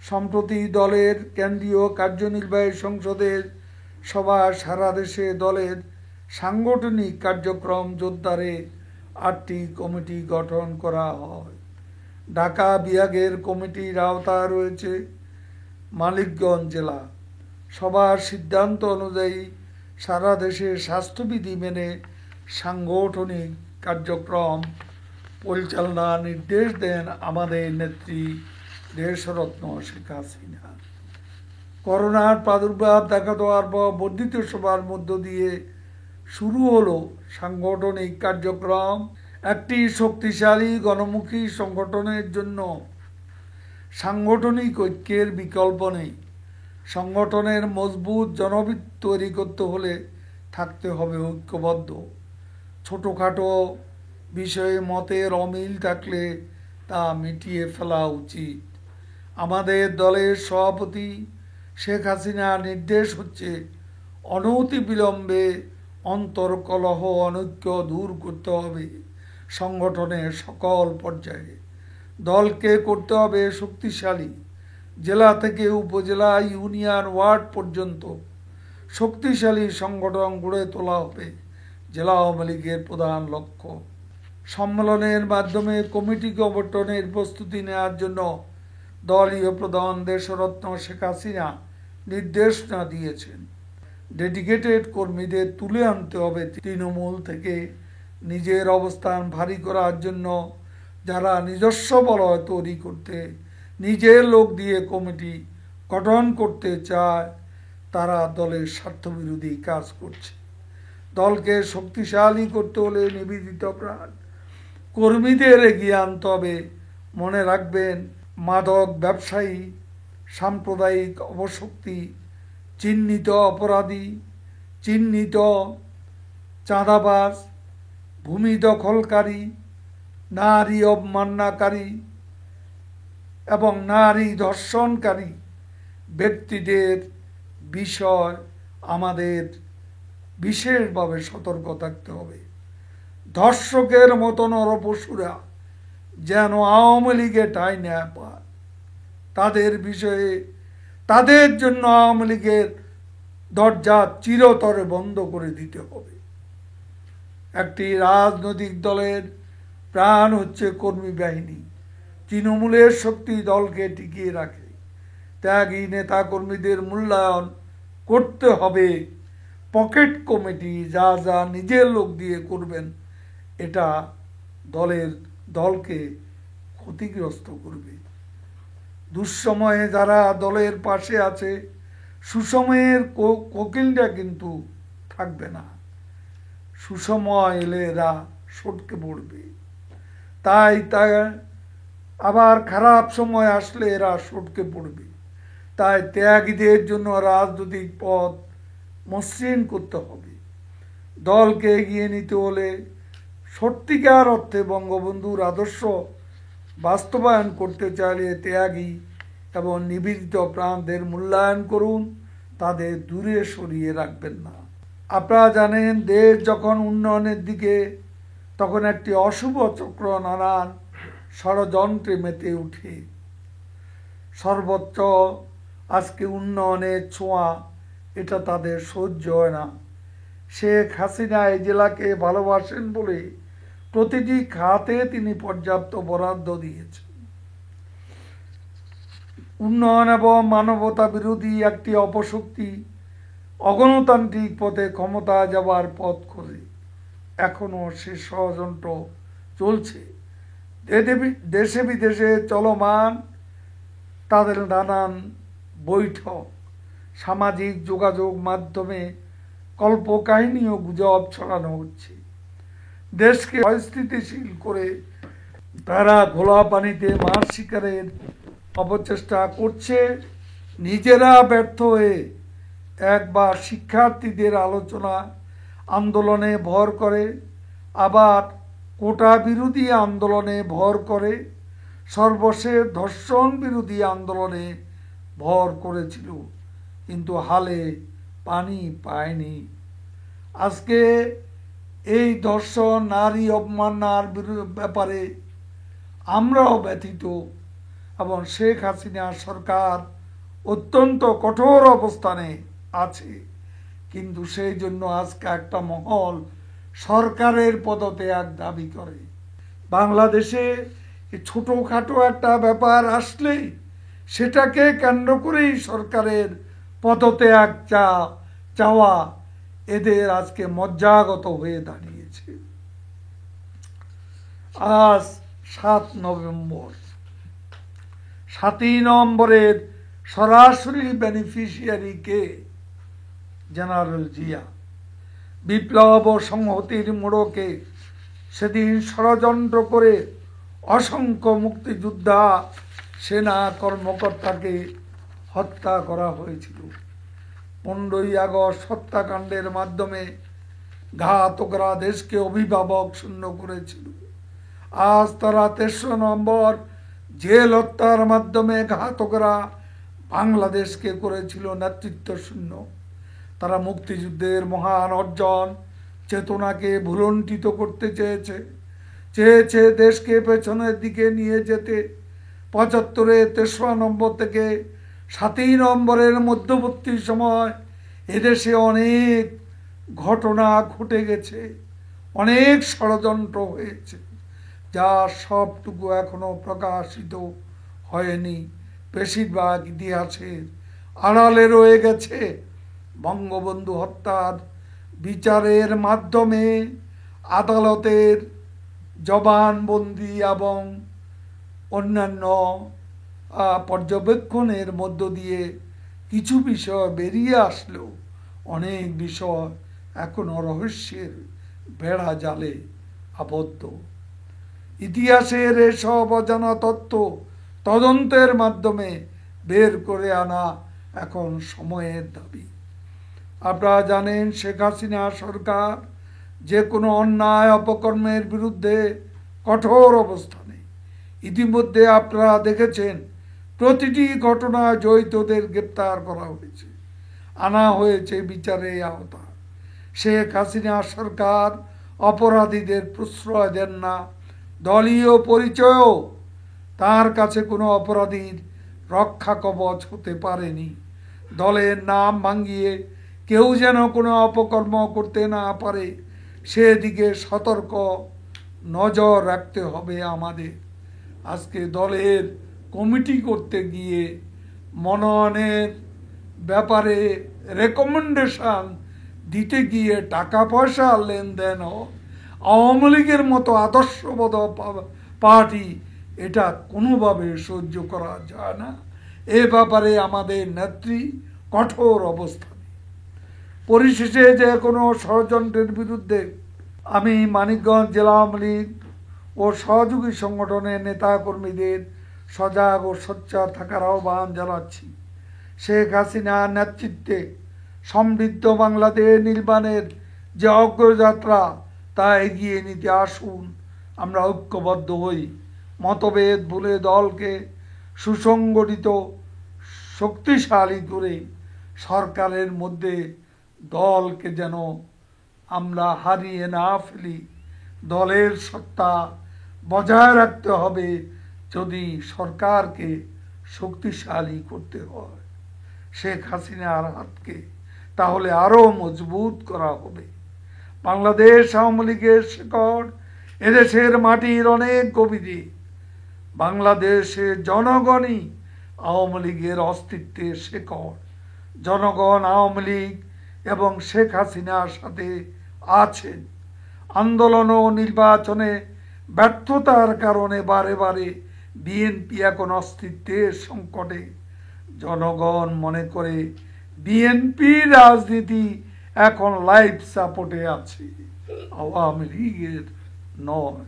সম্প্রতি দলের কেন্দ্রীয় কার্যনির্বাহী সংসদের সভা সারা দেশে দলের সাংগঠনিক কার্যক্রম জোরদারে ৮টি কমিটি গঠন করা হয়। ঢাকা বিভাগের কমিটির আওতায় রয়েছে মানিকগঞ্জ জেলা। সভার সিদ্ধান্ত অনুযায়ী সারা দেশে স্বাস্থ্যবিধি মেনে সাংগঠনিক কার্যক্রম পরিচালনার নির্দেশ দেন আমাদের নেত্রী দেশরত্ন শেখ হাসিনা। করোনার প্রাদুর্ভাব দেখা দেওয়ার পর বর্ধিত সভার মধ্য দিয়ে শুরু হলো সাংগঠনিক কার্যক্রম। একটি শক্তিশালী গণমুখী সংগঠনের জন্য সাংগঠনিক ঐক্যের বিকল্প নেই। সংগঠনের মজবুত জনভিত তৈরি করতে হলে থাকতে হবে ঐক্যবদ্ধ। ছোটোখাটো বিষয়ে মতের অমিল থাকলে তা মিটিয়ে ফেলা উচিত। আমাদের দলের সভাপতি শেখ হাসিনার নির্দেশ হচ্ছে অনতিবিলম্বে অন্তর্কলহ অনৈক্য দূর করতে হবে। সংগঠনের সকল পর্যায়ে দলকে করতে হবে শক্তিশালী। জেলা থেকে উপজেলা, ইউনিয়ন, ওয়ার্ড পর্যন্ত শক্তিশালী সংগঠন গড়ে তোলা হবে জেলা আওয়ামী লীগের প্রধান লক্ষ্য। সম্মেলনের মাধ্যমে কমিটি গঠনের প্রস্তুতি নেওয়ার জন্য দলীয় প্রধান দেশরত্ন শেখ হাসিনা নির্দেশনা দিয়েছেন। ডেডিকেটেড কর্মীদের তুলে আনতে হবে তৃণমূল থেকে। নিজের অবস্থান ভারী করার জন্য যারা নিজস্ব বলয় তৈরি করতে, নিজের লোক দিয়ে কমিটি গঠন করতে চায়, তারা দলের স্বার্থবিরোধী কাজ করছে। দলকে শক্তিশালী করতে হলে নিবেদিত প্রাণ কর্মীদের এগিয়ে আনতে হবে। মনে রাখবেন, মাদক ব্যবসায়ী, সাম্প্রদায়িক অপশক্তি, চিহ্নিত অপরাধী, চিহ্নিত চাঁদাবাজ, ভূমি দখলকারী, নারী অবমাননাকারী এবং নারী ধর্ষণকারী ব্যক্তিদের বিষয় আমাদের বিশেষভাবে সতর্ক থাকতে হবে। ধর্ষকের মতো নরপশুরা যেন আওয়ামী লীগে ঠাঁই না পায়, তাদের বিষয়ে, তাদের জন্য আওয়ামী লীগের দরজা চিরতরে বন্ধ করে দিতে হবে। একটি রাজনৈতিক দলের প্রাণ হচ্ছে কর্মী বাহিনী। তৃণমূলের শক্তি দলকে টিকিয়ে রাখে। ত্যাগী নেতা কর্মীদের মূল্যায়ন করতে হবে। পকেট কমিটি যা যা নিজের লোক দিয়ে করবেন, এটা দলকে ক্ষতিগ্রস্ত করবে। দুঃসময়ে যারা দলের পাশে আছে, সুসময়ের কোকিলটা কিন্তু থাকবে না। সুসময় এলে এরা সটকে পড়বে। তাই আবার খারাপ সময় আসলে এরা সটকে পড়বে। তাই ত্যাগীদের জন্য রাজনৈতিক পথ মসৃণ করতে হবে। দলকে এগিয়ে নিতে হলে সত্যিকার অর্থে বঙ্গবন্ধুর আদর্শ বাস্তবায়ন করতে চাইলে ত্যাগী এবং নিবেদিত প্রাণদের মূল্যায়ন করুন, তাদের দূরে সরিয়ে রাখবেন না। আপনারা জানেন, দেশ যখন উন্নয়নের দিকে, তখন একটি অশুভ চক্র নানান ষড়যন্ত্রে মেতে উঠে। সর্বোচ্চ আজকে উন্নয়নের ছোঁয়া, এটা তাদের সহ্য হয় না। শেখ হাসিনা এই জেলাকে ভালোবাসেন বলে প্রতিটি খাতে তিনি পর্যাপ্ত বরাদ্দ দিয়েছেন। উন্নয়ন এবং মানবতা বিরোধী একটি অপশক্তি অগণতান্ত্রিক পথে ক্ষমতা যাবার পথ করে এখনও সে ষড়যন্ত্র চলছে। দেশে বিদেশে চলমান তাদের নানান বৈঠক, সামাজিক যোগাযোগ মাধ্যমে কল্পকাহিনী ও গুজব ছড়ানো হচ্ছে। দেশকে অস্থিতিশীল করে তারা ঘোলা পানিতে মাছ শিকারের অপচেষ্টা করছে। নিজেরা ব্যর্থ হয়ে একবার শিক্ষার্থীদের আলোচনা আন্দোলনে ভর করে, আবার কোটা বিরোধী আন্দোলনে ভর করে, সর্বশেষ ধর্ষণ বিরোধী আন্দোলনে ভর করেছিল, কিন্তু হালে পানি পায়নি। আজকে এই ধর্ষণ, নারী অবমাননার ব্যাপারে আমরাও ব্যথিত। এবং শেখ হাসিনা সরকার অত্যন্ত কঠোর অবস্থানে আছে, কিন্তু সেই জন্য আজকে একটা মহল সরকারের পদত্যাগ দাবি করে। বাংলাদেশে ছোটখাটো একটা ব্যাপার আসলেই সেটাকে কেন্দ্র করেই সরকারের পদত্যাগ চাওয়া এদের আজকে মজ্জাগত হয়ে দাঁড়িয়েছে। আজ 7 নভেম্বর, 7ই নভেম্বরের সরাসরি বেনিফিশিয়ারি কে? জেনারেল জিয়া। বিপ্লব ও সংহতির মোড়কে সেদিন ষড়যন্ত্র করে অসংখ্য মুক্তিযোদ্ধা সেনা কর্মকর্তাকে হত্যা করা হয়েছিল। 15ই আগস্ট হত্যাকাণ্ডের মাধ্যমে ঘাতকরা দেশকে অভিভাবক শূন্য করেছিল। আজ তারা 3রা নভেম্বর জেল হত্যার মাধ্যমে ঘাতকরা বাংলাদেশকে করেছিল নেতৃত্ব শূন্য। তারা মুক্তিযুদ্ধের মহান অর্জন চেতনাকে ভুলণ্ঠিত করতে চেয়েছে দেশকে পেছনের দিকে নিয়ে যেতে। 75-এ 3রা নভেম্বর থেকে 7ই নভেম্বরের মধ্যবর্তী সময় এদেশে অনেক ঘটনা ঘটে গেছে, অনেক ষড়যন্ত্র হয়েছে, যা সবটুকু এখনো প্রকাশিত হয়নি। বেশিরভাগ ইতিহাসের আড়ালে রয়ে গেছে। বঙ্গবন্ধু হত্যার বিচারের মাধ্যমে আদালতের জবানবন্দি এবং অন্যান্য পর্যবেক্ষণের মধ্য দিয়ে কিছু বিষয় বেরিয়ে আসলেও অনেক বিষয় এখনো রহস্যের বেড়া জালে আবদ্ধ। ইতিহাসের এসব অজানা তথ্য তদন্তের মাধ্যমে বের করে আনা এখন সময়ের দাবি। আপনারা জানেন, শেখ হাসিনা সরকার যে কোনো অন্যায় অপকর্মের বিরুদ্ধে কঠোর অবস্থানে। ইতিমধ্যে আপনারা দেখেছেন প্রতিটি ঘটনায় জড়িতদের গ্রেপ্তার করা হয়েছে, আনা হয়েছে বিচারের আওতা। শেখ হাসিনা সরকার অপরাধীদের প্রশ্রয় দেন না। দলীয় পরিচয়ও তার কাছে কোনো অপরাধীর রক্ষা কবচ হতে পারেনি। দলের নাম ভাঙিয়ে কেউ যেন কোনো অপকর্ম করতে না পারে সেদিকে সতর্ক নজর রাখতে হবে আমাদের। আজকে দলের কমিটি করতে গিয়ে মনোনয়নের ব্যাপারে রেকমেন্ডেশন দিতে গিয়ে টাকা পয়সা লেনদেন, আওয়ামী লীগের মতো আদর্শবোধ পার্টি, এটা কোনোভাবে সহ্য করা যায় না। এ ব্যাপারে আমাদের নেত্রী কঠোর অবস্থানে। পরিশেষে যে কোনো ষড়যন্ত্রের বিরুদ্ধে আমি মানিকগঞ্জ জেলা আওয়ামী লীগ ও সহযোগী সংগঠনের নেতাকর্মীদের সজাগ ও সোচ্চার থাকার আহ্বান জানাচ্ছি। শেখ হাসিনার নেতৃত্বে সমৃদ্ধ বাংলাদেশ নির্মাণের যে অগ্রযাত্রা তা এগিয়ে নিতে আসুন আমরা ঐক্যবদ্ধ হই। মতভেদ ভুলে দলকে সুসংগঠিত শক্তিশালী করে সরকারের মধ্যে দলকে যেন আমরা হারিয়ে না ফেলি। দলের সত্তা বজায় রাখতে হবে যদি সরকারকে শক্তিশালী করতে হয়। শেখ হাসিনার হাতকে তাহলে আরও মজবুত করা হবে। বাংলাদেশ আওয়ামী লীগের শিকড় এদেশের মাটির অনেক গভীরে। বাংলাদেশের জনগণই আওয়ামী লীগের অস্তিত্বের শিকড়। জনগণ আওয়ামী লীগ এবং শেখ হাসিনার সাথে আছেন। আন্দোলন ও নির্বাচনে ব্যর্থতার কারণে বারে বারে বিএনপি এখন অস্তিত্বের সংকটে। জনগণ মনে করে বিএনপির রাজনীতি এখন লাইফ সাপোর্টে আছে, আওয়ামী লীগের নয়।